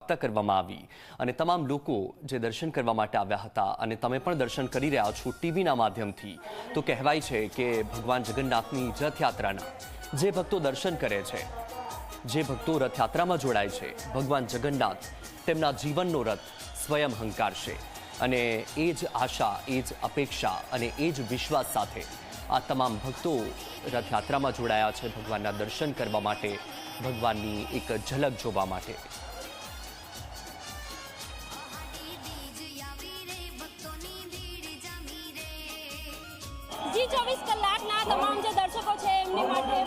સ્થાપના કરવામાં આવી અને તમામ લોકો જે દર્શન કરવા માટે આવ્યા હતા અને તમે પણ દર્શન કરી રહ્યા છો ટીવીના માધ્યમથી, તો કહેવાય છે કે ભગવાન જગન્નાથની રથયાત્રાના જે ભક્તો દર્શન કરે છે, જે ભક્તો રથયાત્રામાં જોડાય છે, ભગવાન જગન્નાથ તેમના જીવનનો રથ સ્વયં હંકારશે અને એ જ આશા, એ જ અપેક્ષા અને એ જ વિશ્વાસ સાથે આ તમામ ભક્તો રથયાત્રામાં જોડાયા છે ભગવાનના દર્શન કરવા માટે, ભગવાનની એક ઝલક જોવા માટે। जी 24 કલાકના તમામ જે દર્શકો છે એમની માટે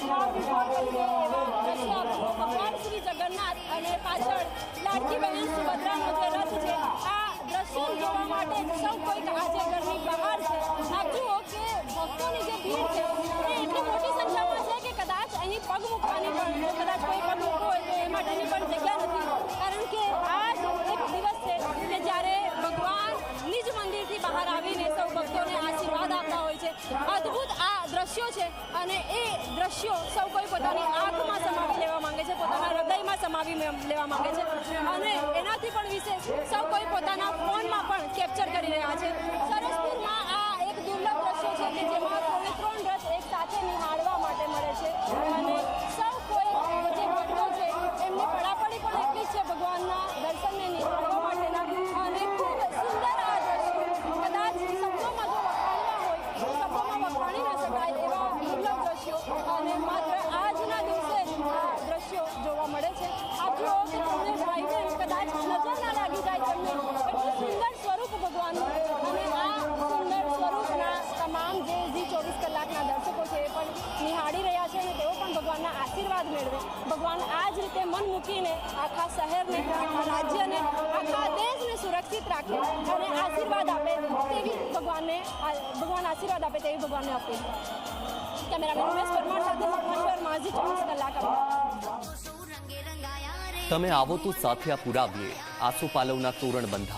ભગવાન શ્રી જગન્નાથ અને પાછળ લાડકી બહેન સુભદ્રાનો જે રથ છે, આ દ્રશ્યો જોવા માટે સૌ કોઈક આજે ઘરની બહાર છે। આપ જુઓ કે ભક્તોની જે ભીડ છે એ એટલી મોટી સંખ્યામાં છે કે કદાચ અહીં પગ મૂકવાની પણ, કદાચ કોઈ પગ મૂકવો હોય તો એ માટેની પણ જગ્યા નથી, કારણ કે આ એક દિવસ છે કે જ્યારે ભગવાન નિજ મંદિરથી બહાર આવીને સૌ ભક્તોને આશીર્વાદ આપતા હોય છે। અદ્ભુત આ દ્રશ્યો છે અને એ દ્રશ્યો સૌ કોઈ પોતાની આંખમાં સમાવી લેવા માંગે છે, પોતાના હૃદયમાં સમાવી લેવા માંગે છે અને એનાથી પણ વિશેષ સૌ કોઈ પોતાના ફોનમાં પણ કેપ્ચર કરી રહ્યા છે। સરસપુરમાં આ એક દુર્લભ દ્રશ્યો છે કે જેમાં 3 રથ એક સાથે નિહાળવા માટે મળે છે અને સૌ કોઈ જે ભક્તો છે એમની પડાપડી પણ એટલી જ છે ભગવાનના દર્શનને નિહાળવા માટેના અને ખૂબ સુંદર આ દ્રશ્યો કદાચ શબ્દોમાં જો વખાણવા હોય તો શબ્દોમાં વખાણી ન શકાય એવા દુર્લભ દ્રશ્યો અને માત્ર આજના દિવસે જ આ દ્રશ્યો જોવા મળે છે। આપ જુઓ કે તમને ભાઈ બહેન કદાચ નજર ના લાગી જાય તમને, એટલું સુંદર સ્વરૂપ ભગવાનનું અને આ સુંદર સ્વરૂપના તમામ જે ઝી 24 કલાકના દર્શકો છે એ પણ નિહાળી રહ્યા છે અને તેઓ પણ ભગવાનના આશીર્વાદ મેળવે। ભગવાન આ જ રીતે મન મૂકીને આખા શહેરને, આખા રાજ્યને, આખા દેશને સુરક્ષિત રાખે અને આશીર્વાદ આપે તેવી ભગવાન આશીર્વાદ આપે તેવી ભગવાનને અપીલ। કેમેરામેન ઉમેશ પરમાર સાથે મકવાણી વર્મા, ઝી 24 કલાક અમદાવાદ। તમે આવો તો સાથે આ પુરાવીએ, આસોપાલવના તોરણ બંધાવીએ।